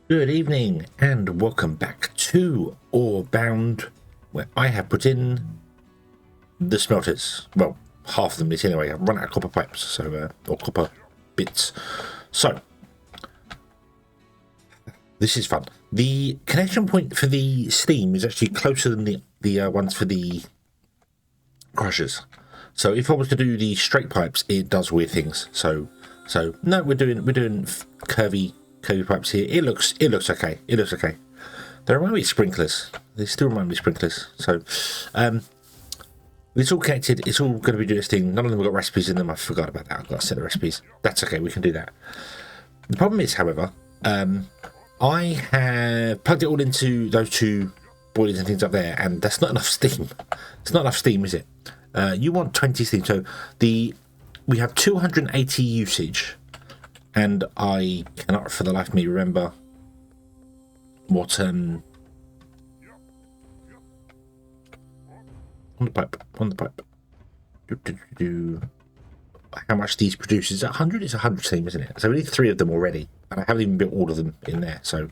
Good evening and welcome back to Orebound, where I have put in the smelters. Well, half of them is anyway. I've run out of copper pipes, so or copper bits. So this is fun. The connection point for the steam is actually closer than the ones for the crushers. So if I was to do the straight pipes, it does weird things. So no, we're doing curvy pipes here. It looks okay. It looks okay. They remind me of sprinklers. They still remind me of sprinklers. So it's all connected. It's all going to be doing this thing. None of them have got recipes in them. I forgot about that. I've got a set of recipes. That's okay. We can do that. The problem is, however, I have plugged it all into those two boilers and things up there, and that's not enough steam. It's not enough steam, is it? You want 20 steam. So we have 280 usage. And I cannot for the life of me remember what on the pipe how much these produce. Is it 100? It's 100 steam, isn't it? So we need 3 of them already, and I haven't even built all of them in there. So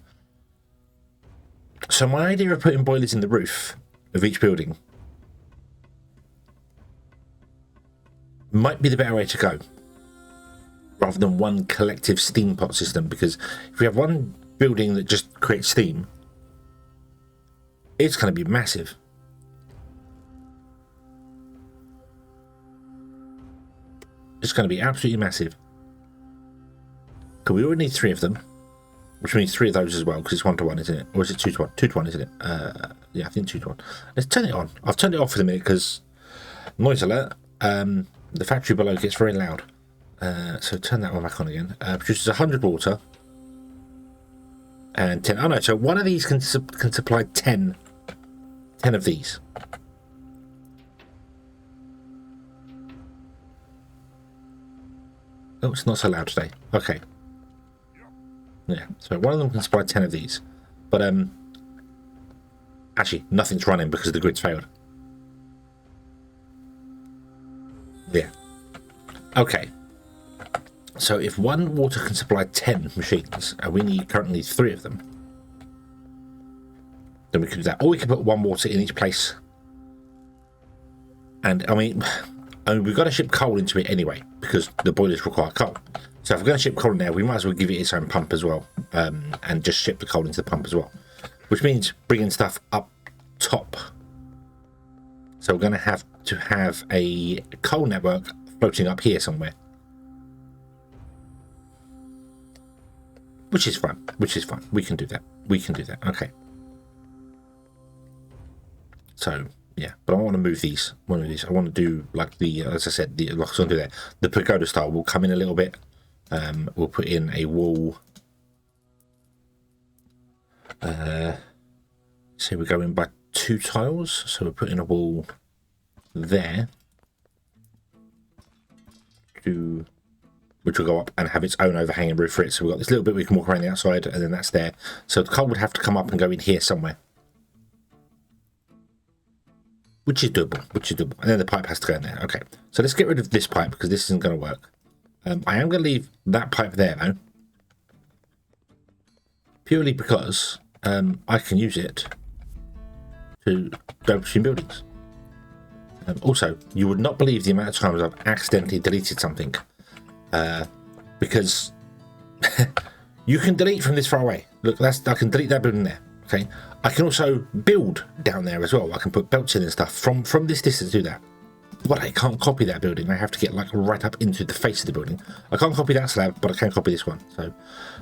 my idea of putting boilers in the roof of each building might be the better way to go, rather than one collective steam pot system, because if we have one building that just creates steam, it's going to be massive. It's going to be absolutely massive. Because we already need 3 of them, which means 3 of those as well, because it's 1-to-1, isn't it? Or is it 2-to-1? 2-to-1, isn't it? Yeah, I think 2-to-1. Let's turn it on. I've turned it off for a minute because noise alert. The factory below gets very loud. So turn that one back on again. Produces 100 water and 10. Oh no! So one of these can supply 10 of these. Oh, it's not so loud today. Okay. Yeah. So one of them can supply 10 of these, but actually nothing's running because the grid's failed. Yeah. Okay. So if one water can supply 10 machines, and we need currently 3 of them, then we can do that. Or we can put 1 water in each place. And I mean we've got to ship coal into it anyway, because the boilers require coal. So if we're going to ship coal in there, we might as well give it its own pump as well, and just ship the coal into the pump as well, which means bringing stuff up top. So we're going to have a coal network floating up here somewhere. Which is fun. We can do that. Okay. So yeah, but I want to move these. I want to do like the, as I said, the like I was going to do there. The pagoda style will come in a little bit. We'll put in a wall. So we're going by 2 tiles. So we'll put in a wall there. Which will go up and have its own overhanging roof for it. So we've got this little bit we can walk around the outside, and then that's there. So the coal would have to come up and go in here somewhere. Which is doable. And then the pipe has to go in there. Okay, so let's get rid of this pipe because this isn't going to work. I am going to leave that pipe there though. Purely because I can use it to go between buildings. Also, you would not believe the amount of times I've accidentally deleted something. Because you can delete from this far away. Look, I can delete that building there. Okay, I can also build down there as well. I can put belts in and stuff from this distance. Do that, but I can't copy that building. I have to get like right up into the face of the building. I can't copy that slab, but I can copy this one.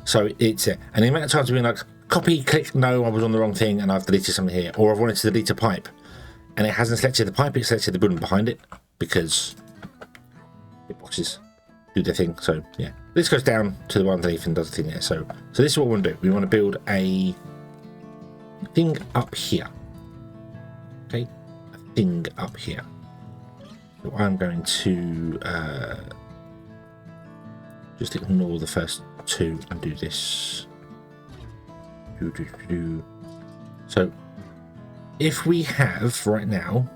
So it's it. And the amount of times I've been like, copy, click, no, I was on the wrong thing, and I've deleted something here, or I've wanted to delete a pipe, and it hasn't selected the pipe. It selected the building behind it because it boxes do their thing. So yeah, this goes down to the one underneath and does the thing there. So this is what we want to do. We want to build a thing up here. Okay, a thing up here. So I'm going to just ignore the first 2 and do this. So if we have right now,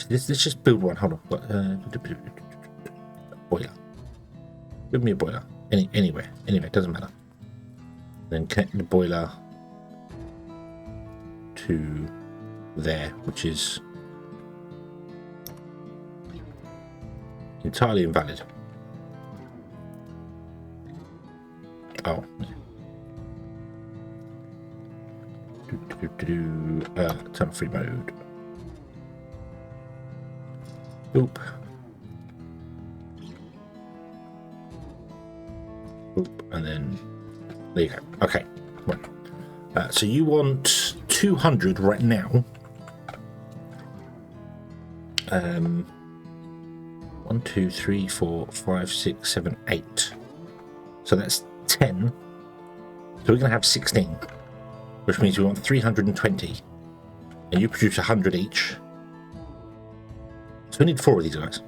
let's just build one. Hold on. Boiler. Give me a boiler. Anywhere. It doesn't matter. Then connect the boiler to there, which is entirely invalid. Oh. Turn free mode. Oop. Oop. And then there you go. Okay. Right. So you want 200 right now. 1, 2, 3, 4, 5, 6, 7, 8. So that's 10. So we're going to have 16, which means we want 320. And you produce 100 each. So we need 4 of these guys.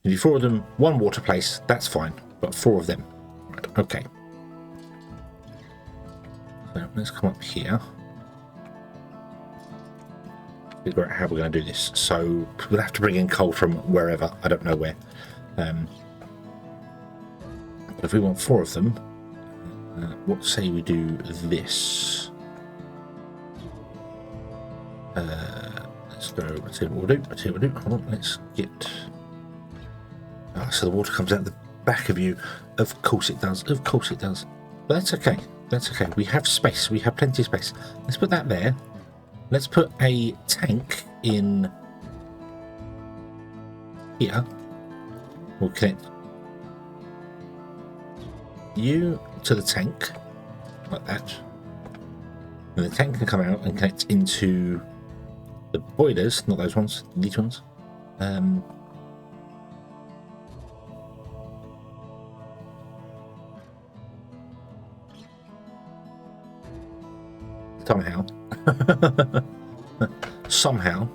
You need 4 of them, 1 water place, that's fine, but 4 of them. Right, okay. So let's come up here. Figure out how we're going to do this. So we'll have to bring in coal from wherever, I don't know where. But if we want 4 of them, what say we do this? Let's go. Let's see what we'll do. Let's see what we'll do. Hold on. Let's get. So the water comes out the back of you. Of course it does. Of course it does. But that's okay. That's okay. We have space. We have plenty of space. Let's put that there. Let's put a tank in here. We'll connect you to the tank like that. And the tank can come out and connect into the boilers, not those ones, these ones. Somehow. Somehow.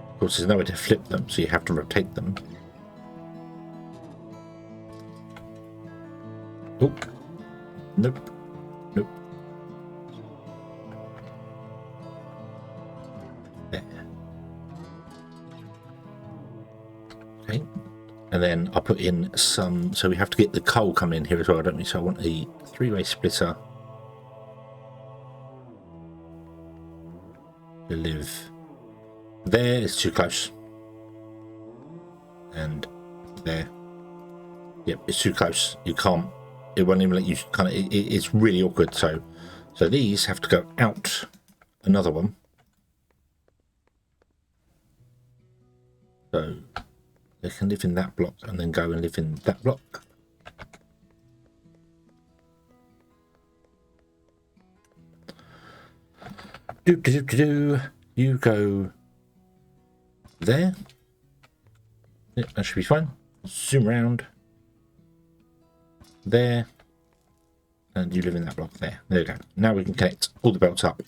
Of course, there's nowhere to flip them, so you have to rotate them. Oh, nope, nope. There. Okay, and then I'll put in some. So we have to get the coal coming in here as well, don't we? So I want a 3-way splitter to live. There is too close, and there. Yep, it's too close. You can't. It won't even let you. Kind of. It's really awkward. So these have to go out. Another one. So they can live in that block and then go and live in that block. You go there. Yep, that should be fine. Zoom around there, and you live in that block there. There you go. Now we can connect all the belts up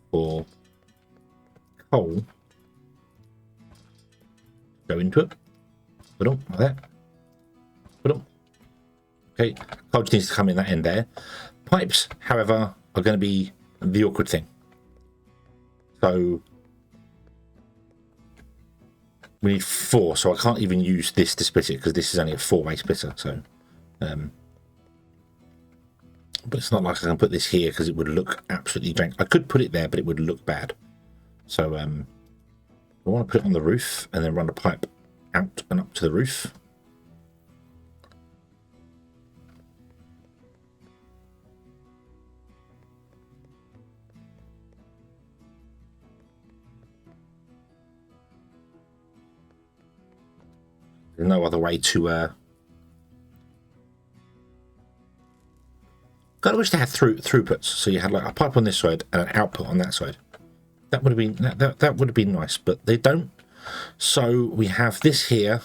for coal. Go into it. Put on like that. Put on. Okay, coal just needs to come in that end there. Pipes, however, are going to be the awkward thing. So we need 4, so I can't even use this to split it because this is only a 4-way splitter. So, but it's not like I can put this here because it would look absolutely jank. I could put it there, but it would look bad. So, I want to put it on the roof and then run a pipe out and up to the roof. There's no other way to kind of wish they had throughputs, so you had like a pipe on this side and an output on that side. That would have been that would have been nice, but they don't. So we have this here.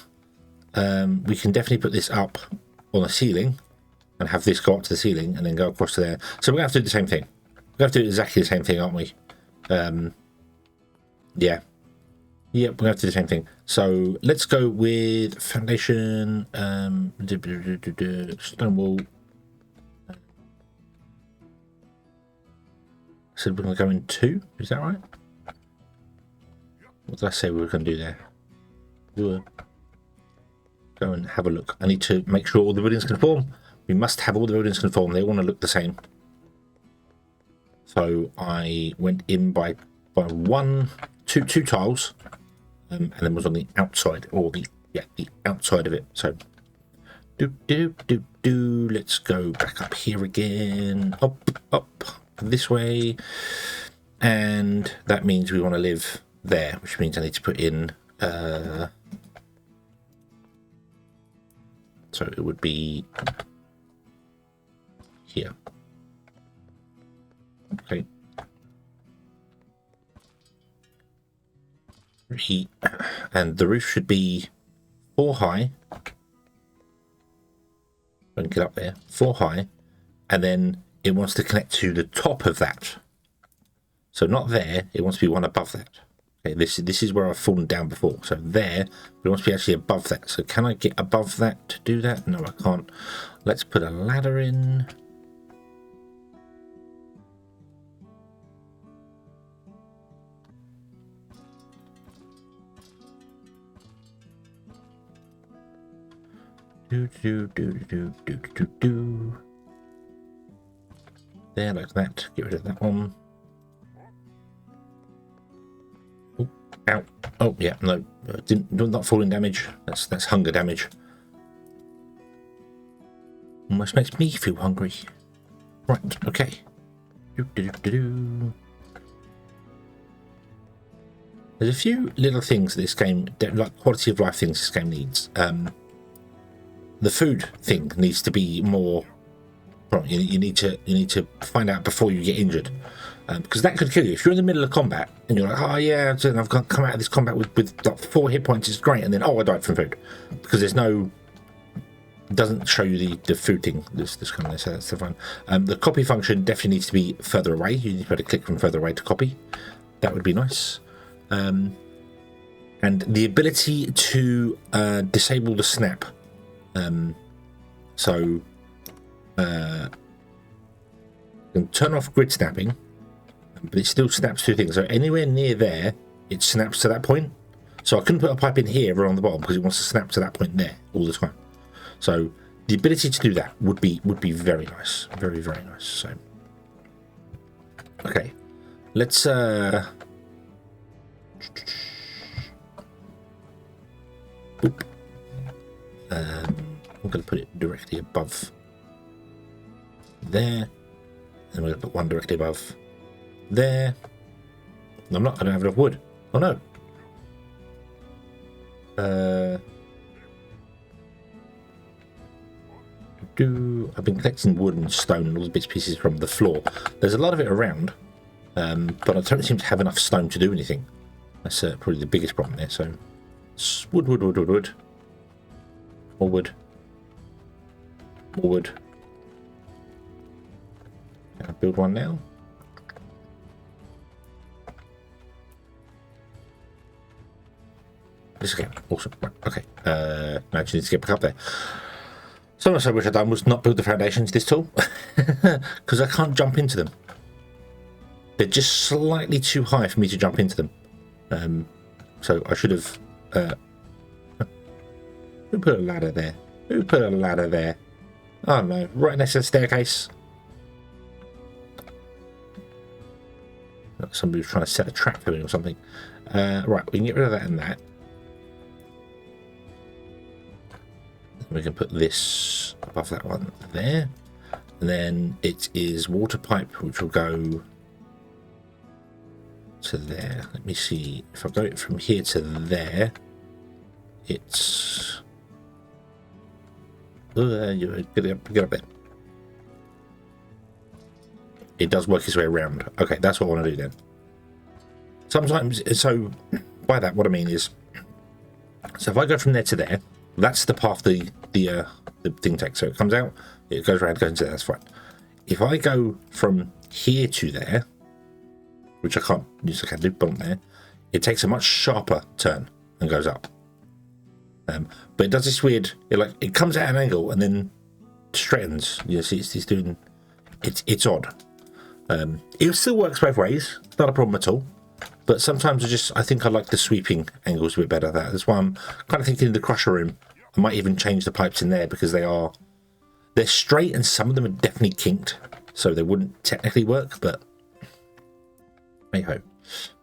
We can definitely put this up on the ceiling and have this go up to the ceiling and then go across to there. So we're gonna have to do the same thing. We're gonna have to do exactly the same thing, aren't we? Yeah. Yep, we're gonna have to do the same thing. So let's go with foundation, stone wall. So we're gonna go in 2. Is that right? What did I say we were gonna do there? Go and have a look. I need to make sure all the buildings conform. We must have all the buildings conform. They all want to look the same. So I went in by two tiles, and then was on the outside, or the outside of it. So let's go back up here again, up this way, and that means we want to live there, which means I need to put in so it would be here. Okay. Heat, and the roof should be 4 high. Don't get up there. 4 high, and then it wants to connect to the top of that. So not there. It wants to be one above that. Okay, this is where I've fallen down before. So there, but it wants to be actually above that. So can I get above that to do that? No, I can't. Let's put a ladder in. There, like that. Get rid of that one. Oh, ow. Oh, yeah, no. Not falling damage. That's hunger damage. Almost makes me feel hungry. Right, okay. There's a few little things this game, like quality of life things this game needs. The food thing needs to be more. Well, you need to find out before you get injured, because that could kill you if you're in the middle of combat and you're like, oh yeah, I've come out of this combat with like 4 hit points. It's great, and then I died from food because there's no. It doesn't show you the food thing. This kind of so that's the fun. The copy function definitely needs to be further away. You need to be able to click from further away to copy. That would be nice. And the ability to disable the snap. So you can turn off grid snapping, but it still snaps 2 things. So anywhere near there, it snaps to that point. So I couldn't put a pipe in here or on the bottom because it wants to snap to that point there all the time. So the ability to do that would be very nice, very nice. So okay, let's I'm going to put it directly above there, and we're going to put one directly above there. I don't have enough wood. Oh no. I've been collecting wood and stone and all the bits and pieces from the floor. There's a lot of it around, but I don't seem to have enough stone to do anything. That's probably the biggest problem there. So wood. More wood. More wood. Can I build one now? This again. Awesome. Right, okay. Now I just need to get back up there. So much I wish I'd done was not build the foundations this tall, because I can't jump into them. They're just slightly too high for me to jump into them. So I should have. Who put a ladder there? Who put a ladder there? Oh no, right next to the staircase. Somebody was trying to set a trap for me or something. Right, we can get rid of that and that. We can put this above that one there. And then it is water pipe, which will go to there. Let me see. If I go from here to there, it's... get up there. It does work its way around. Okay, that's what I want to do then. Sometimes, so by that, what I mean is, so if I go from there to there, that's the path the thing takes. So it comes out, it goes around, goes into there, that's fine. If I go from here to there, which I can't use the can do, bump there, it takes a much sharper turn and goes up. But it does this weird, it comes at an angle and then straightens. You see, it's doing, it's odd. It still works both ways, not a problem at all. But sometimes I think I like the sweeping angles a bit better. That's why I'm kind of thinking in the crusher room, I might even change the pipes in there because they're straight and some of them are definitely kinked, so they wouldn't technically work. But hey ho,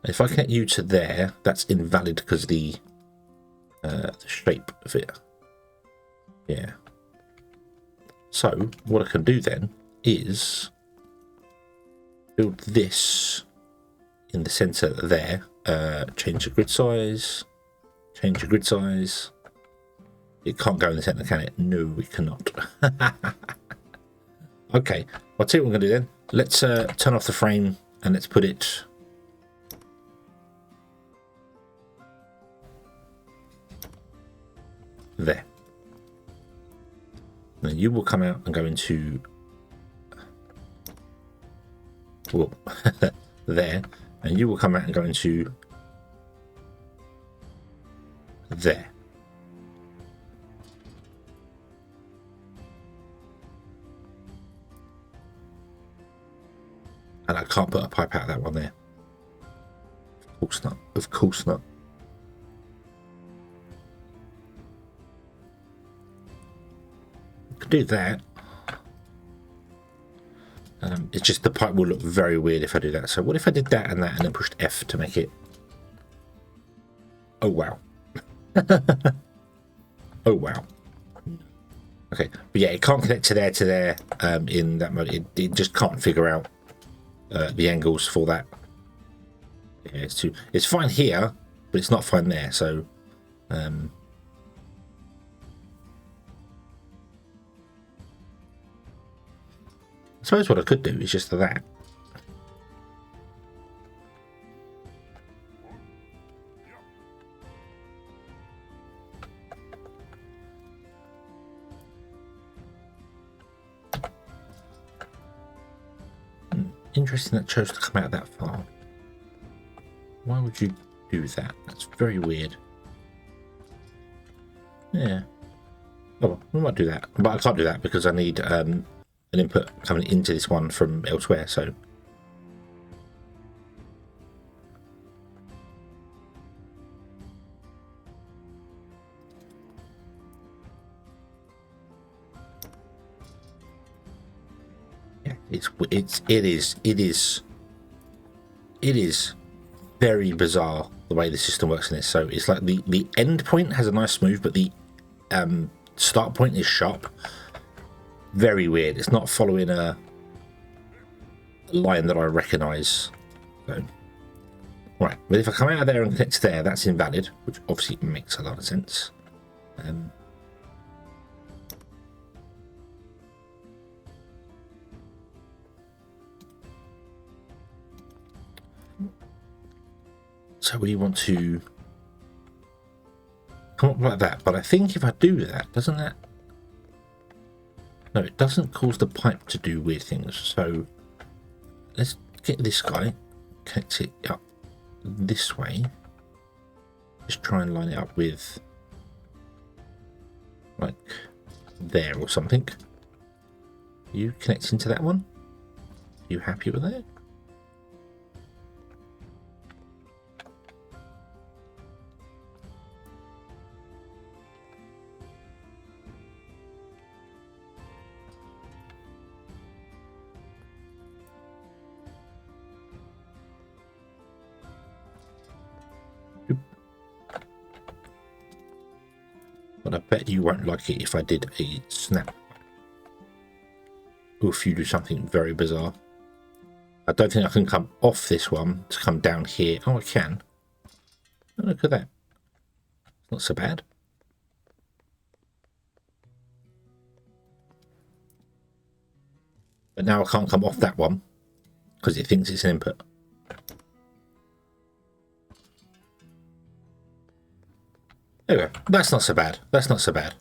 if I connect you to there, that's invalid because the shape of it. Yeah. So what I can do then is build this in the center there. Change the grid size. Change the grid size. It can't go in the center, can it? No, it cannot. Okay, I'll tell you what we're going to do then. Let's turn off the frame and let's put it there. Then you will come out and go into, well, there, and you will come out and go into there. And I can't put a pipe out of that one there. Of course not. Of course not. Do that. It's just the pipe will look very weird if I do that. So what if I did that and then pushed F to make it? Oh wow. Oh wow. Okay, but yeah, it can't connect to there in that mode. It just can't figure out the angles for that. Yeah, it's fine here, but it's not fine there. So I suppose what I could do is just that. Interesting that chose to come out that far. Why would you do that? That's very weird. Yeah. Oh, well, we might do that. But I can't do that because I need an input coming into this one from elsewhere, so yeah, it is very bizarre the way the system works in this. So it's like the end point has a nice move, but the start point is sharp. Very weird. It's not following a line that I recognize. So, right, but if I come out of there and connect to there, that's invalid, which obviously makes a lot of sense. So we want to come up like that, but I think if I do that, doesn't that? No, it doesn't cause the pipe to do weird things. So let's get this guy, connect it up this way. Just try and line it up with like there or something. You connect into that one? Are you happy with that? But I bet you won't like it if I did a snap. Or if you do something very bizarre. I don't think I can come off this one to come down here. Oh, I can. Oh, look at that. Not so bad. But now I can't come off that one because it thinks it's an input. There we go. That's not so bad. That's not so bad.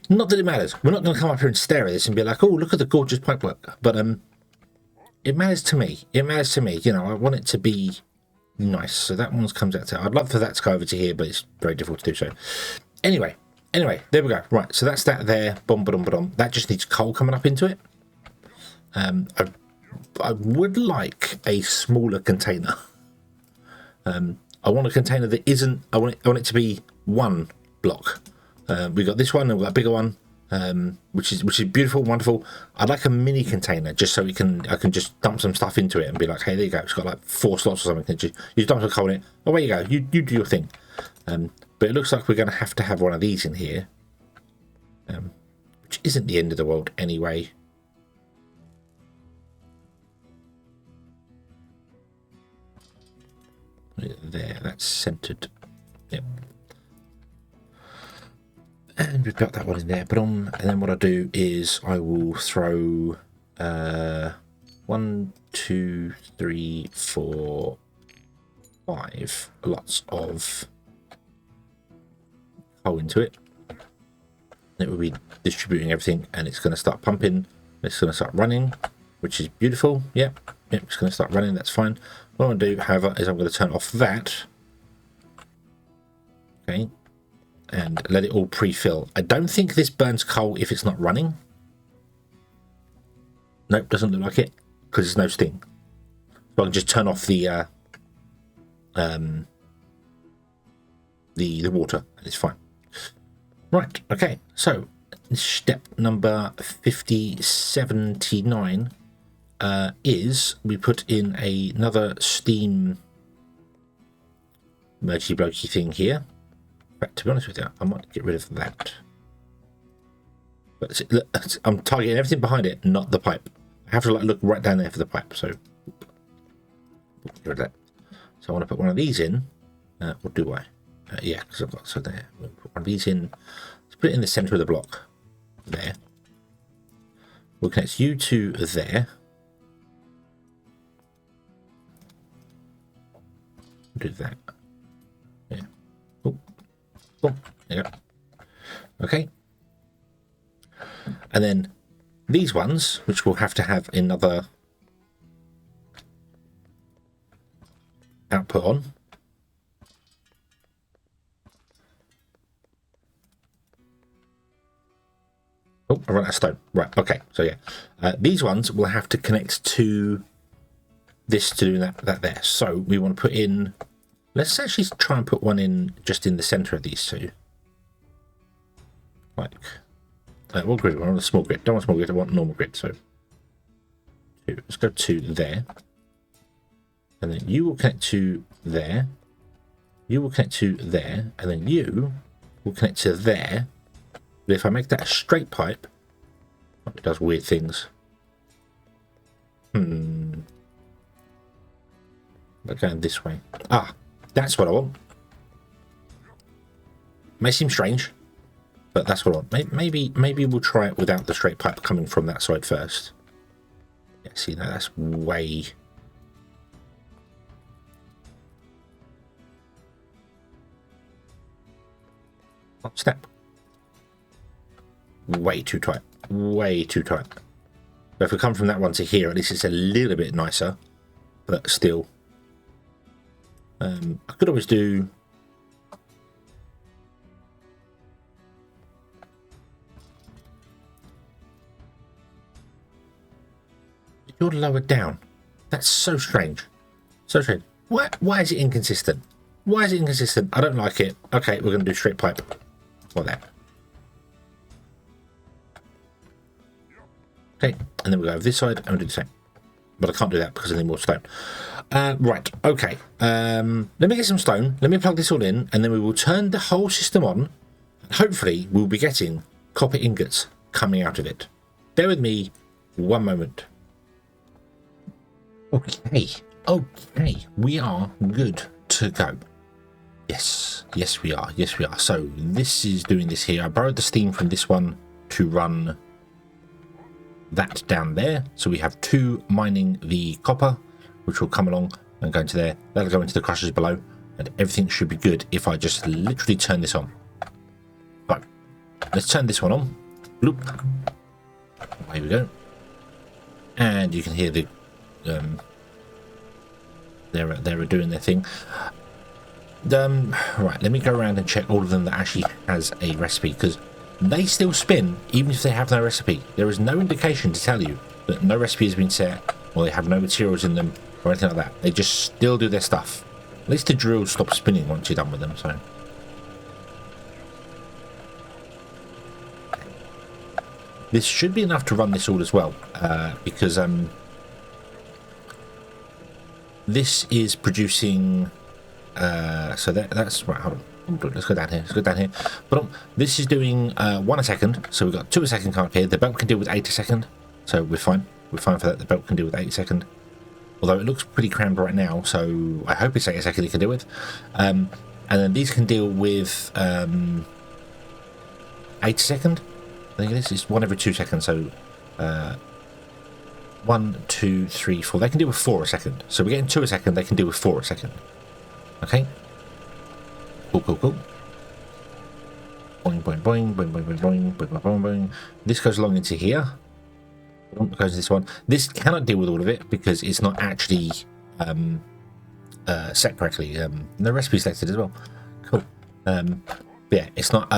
Not that it matters. We're not going to come up here and stare at this and be like, oh, look at the gorgeous pipework. But it matters to me. It matters to me. You know, I want it to be Nice. So that one comes out to... I'd love for that to go over to here, but it's very difficult to do so. Anyway, there we go. Right, so that's that there. Boom, boom, boom. That just needs coal coming up into it. I would like a smaller container. I want a container that isn't... I want it to be one block. We got this one, and we've got a bigger one, which is beautiful, wonderful. I'd like a mini container just so I can just dump some stuff into it and be like, hey, there you go. It's got like 4 slots or something. You dump some coal in it. Oh, there you go. You do your thing. But it looks like we're going to have one of these in here, which isn't the end of the world anyway. There, that's centered. Yep. And we've got that one in there. And then what I do is I will throw 1, 2, 3, 4, 5 lots of coal into it. It will be distributing everything, and it's going to start pumping. It's going to start running, which is beautiful. Yep, it's going to start running. That's fine. What I'm going to do, however, is I'm going to turn off that. Okay. And let it all pre-fill. I don't think this burns coal if it's not running. Nope, doesn't look like it, because there's no sting. So I can just turn off the water, and it's fine. Right, okay, so step number 5079 is we put in another steam mergy blokey thing here. But to be honest with you, I might get rid of that. But look, I'm targeting everything behind it, not the pipe. I have to look right down there for the pipe, so get rid of that. So I want to put one of these in. What do I? Yeah, because I've got so there. We'll put one of these in. Let's put it in the center of the block. There. We'll connect you to there. Do that. Yeah. Oh. Oh, there you go. Okay. And then these ones, which will have to have another output on. Oh, I ran out of stone. Right, okay. So yeah, these ones will have to connect to this to do that there. So we want to put in... Let's actually try and put one in just in the center of these two. Like, what grid? I want a small grid. Don't want a small grid. I want a normal grid. So, let's go to there, and then you will connect to there. You will connect to there, and then you will connect to there. But if I make that a straight pipe, it does weird things. But going this way. Ah. That's what I want. May seem strange, but that's what I want. Maybe we'll try it without the straight pipe coming from that side first. Yeah, see, now that's way... Step. Way too tight. Way too tight. But if we come from that one to here, at least it's a little bit nicer, but still... I could always do... You're lowered down. That's so strange. So strange. Why is it inconsistent? Why is it inconsistent? I don't like it. Okay, we're going to do straight pipe. Like that. Okay, and then we'll go over this side and we'll do the same. But I can't do that because I need more stone. Right, okay. Let me get some stone. Let me plug this all in, and then we will turn the whole system on. And hopefully, we'll be getting copper ingots coming out of it. Bear with me one moment. Okay, we are good to go. Yes, we are. So this is doing this here. I borrowed the steam from this one to run that down there. So we have 2 mining the copper, which will come along and go into there. That'll go into the crushers below, and everything should be good if I just literally turn this on. So let's turn this one on. Bloop. Away we go. And you can hear the they're doing their thing. Right, let me go around and check all of them that actually has a recipe, because they still spin even if they have no recipe. There is no indication to tell you that no recipe has been set, or they have no materials in them, or anything like that. They just still do their stuff. At least the drill stops spinning once you're done with them, so... This should be enough to run this all as well, because this is producing... so that's... Right, hold on. Let's go down here. Let's go down here. But this is doing 1 a second, so we've got 2 a second coming up here. The belt can deal with 8 a second, so we're fine. We're fine for that. The belt can deal with 8 a second. Although it looks pretty crammed right now, so I hope it's 8 a second it can deal with. And then these can deal with 8 a second. I think it is. It's 1 every 2 seconds, so 1, 2, 3, 4. They can deal with 4 a second. So we're getting 2 a second, they can deal with 4 a second. Okay? Cool, cool, cool. Boing, boing, boing, boing, boing, boing, boing, boing, boing, boing. This goes along into here. Goes to this one. This cannot deal with all of it because it's not actually set correctly. No recipe selected as well. Cool. Yeah, it's not.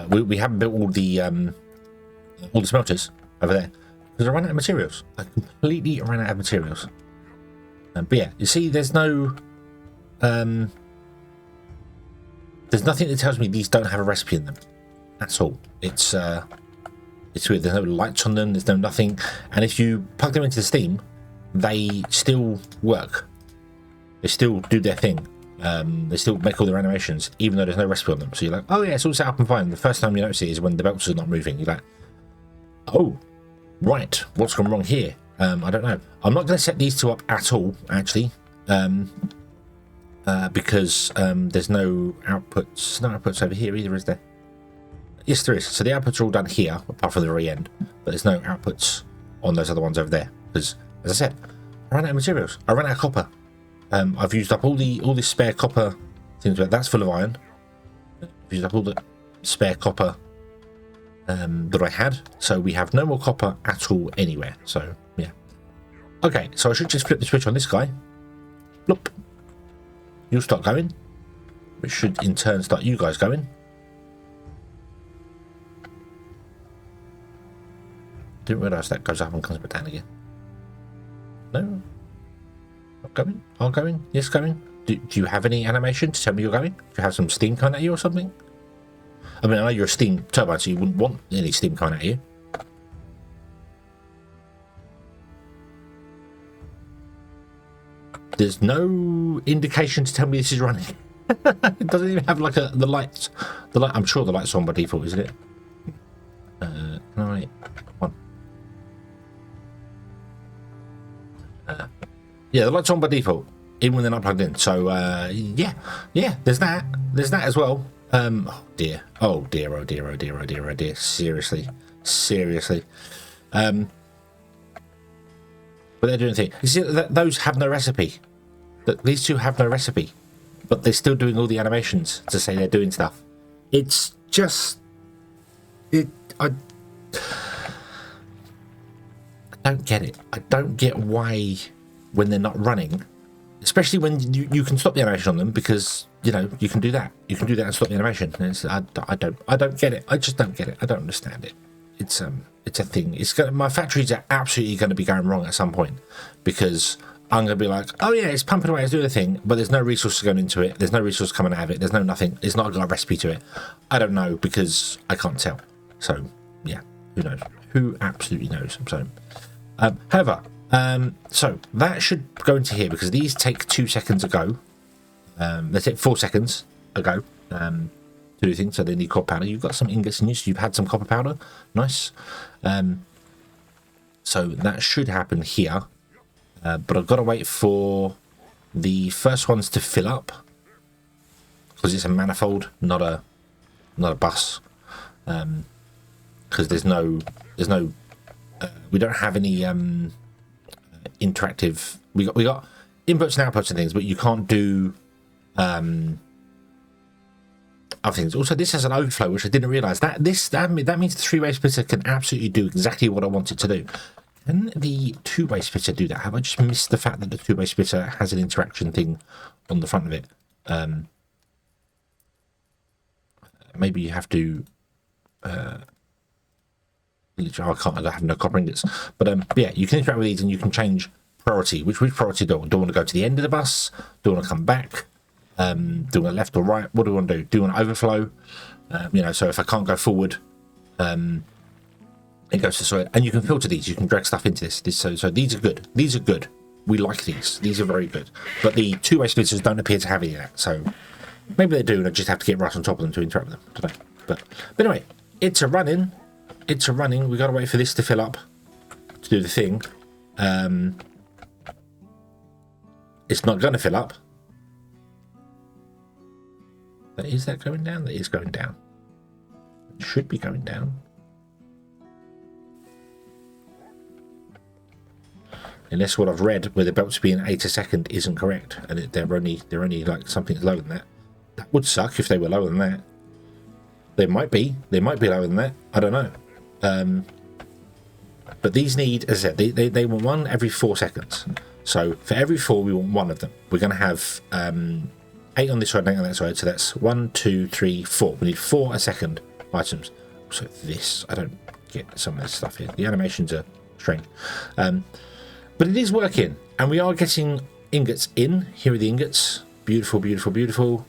We haven't built all the smelters over there because I ran out of materials. I completely ran out of materials. But yeah, you see, there's no. There's nothing that tells me these don't have a recipe in them. That's all. It's weird. There's no lights on them. There's no nothing. And if you plug them into the steam, they still work. They still do their thing. They still make all their animations, even though there's no recipe on them. So you're like, oh yeah, it's all set up and fine. The first time you notice it is when the belts are not moving. You're like, oh, right. What's gone wrong here? I don't know. I'm not going to set these two up at all, actually. Because there's no outputs. No outputs over here either, is there? Yes, there is. So the outputs are all done here, apart from the very end. But there's no outputs on those other ones over there. Because, as I said, I ran out of materials. I ran out of copper. I've used up all the spare copper things. That's full of iron. I've used up all the spare copper that I had. So we have no more copper at all anywhere. So, yeah. Okay, so I should just flip the switch on this guy. Bloop. You'll start going, which should in turn start you guys going. Didn't realise that goes up and comes back down again. No? Not going? Aren't going? Yes, going? Do you have any animation to tell me you're going? Do you have some steam coming at you or something? I mean, I know you're a steam turbine, so you wouldn't want any steam coming at you. There's no indication to tell me this is running. It doesn't even have like the lights. I'm sure the lights are on by default, isn't it? Can I? One. Yeah, the lights are on by default, even when they're not plugged in. So yeah. There's that as well. Oh dear. Oh dear. Oh dear. Oh dear. Oh dear. Oh dear. Seriously. But they're doing a thing. You see, those have no recipe. These two have no recipe, but they're still doing all the animations to say they're doing stuff. It's just, I don't get it. I don't get why when they're not running, especially when you can stop the animation on them, because you know you can do that. You can do that and stop the animation. And I don't get it. I just don't get it. I don't understand it. It's a thing. My factories are absolutely going to be going wrong at some point, because I'm going to be like, oh yeah, it's pumping away, it's doing a thing, but there's no resources going into it. There's no resource coming out of it. There's no nothing. It's not got a recipe to it. I don't know, because I can't tell. So yeah, who knows? Who absolutely knows? So, however, so that should go into here because these take 2 seconds to go. They take 4 seconds ago. To do things, so they need copper powder. You've got some ingots in you, so you've had some copper powder. Nice. So that should happen here. But I've got to wait for the first ones to fill up because it's a manifold, not a bus. Because there's no we don't have any interactive. We got inputs and outputs and things, but you can't do other things. Also, this has an overflow, which I didn't realise. That means the three-way splitter can absolutely do exactly what I want it to do. Can the two-way splitter do that? Have I just missed the fact that the two-way splitter has an interaction thing on the front of it? Maybe you have to... I have no copper ingots. But yeah, you can interact with these and you can change priority. Which priority do I want? Do I want to go to the end of the bus? Do I want to come back? Do I want left or right? What do I want to do? Do I want overflow? You know, so if I can't go forward, it goes to the side. And you can filter these. You can drag stuff into this. So these are good. These are good. We like these. These are very good. But the two-way splitters don't appear to have any of that. So maybe they do, and I just have to get right on top of them to interact with them today. But anyway, it's a running. It's a running. We've got to wait for this to fill up to do the thing. It's not going to fill up. Is that going down? That is going down. It should be going down. Unless what I've read, where the belts being 8 a second, isn't correct, and they're only like something lower than that. That would suck if they were lower than that. They might be lower than that. I don't know. But these need, as I said, they want one every 4 seconds. So for every 4, we want one of them. We're going to have 8 on this side and 8 on that side. So that's 1, 2, 3, 4. We need 4 a second items. So this, I don't get some of this stuff here. The animations are strange. But it is working, and we are getting ingots in. Here are the ingots. Beautiful, beautiful, beautiful.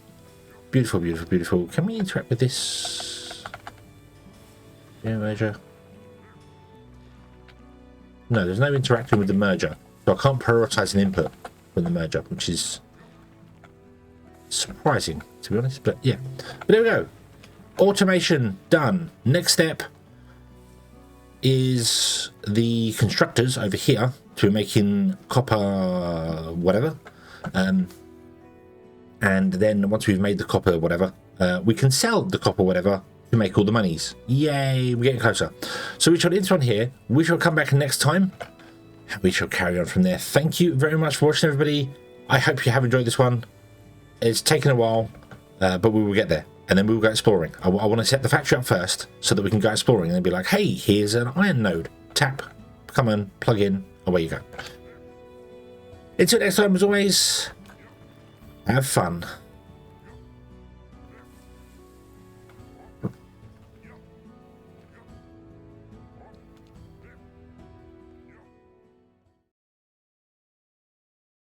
Beautiful, beautiful, beautiful. Can we interact with this? Yeah, merger. No, there's no interacting with the merger. So I can't prioritize an input from the merger, which is surprising, to be honest. But yeah. But there we go. Automation done. Next step is the constructors over here to making copper whatever. And then once we've made the copper whatever, we can sell the copper whatever to make all the monies. Yay, we're getting closer. So we shall end on here. We shall come back next time. And we shall carry on from there. Thank you very much for watching, everybody. I hope you have enjoyed this one. It's taken a while, but we will get there. And then we will go exploring. I want to set the factory up first so that we can go exploring and then be like, hey, here's an iron node. Tap, come on, plug in, away you go. Until next time, as always, have fun.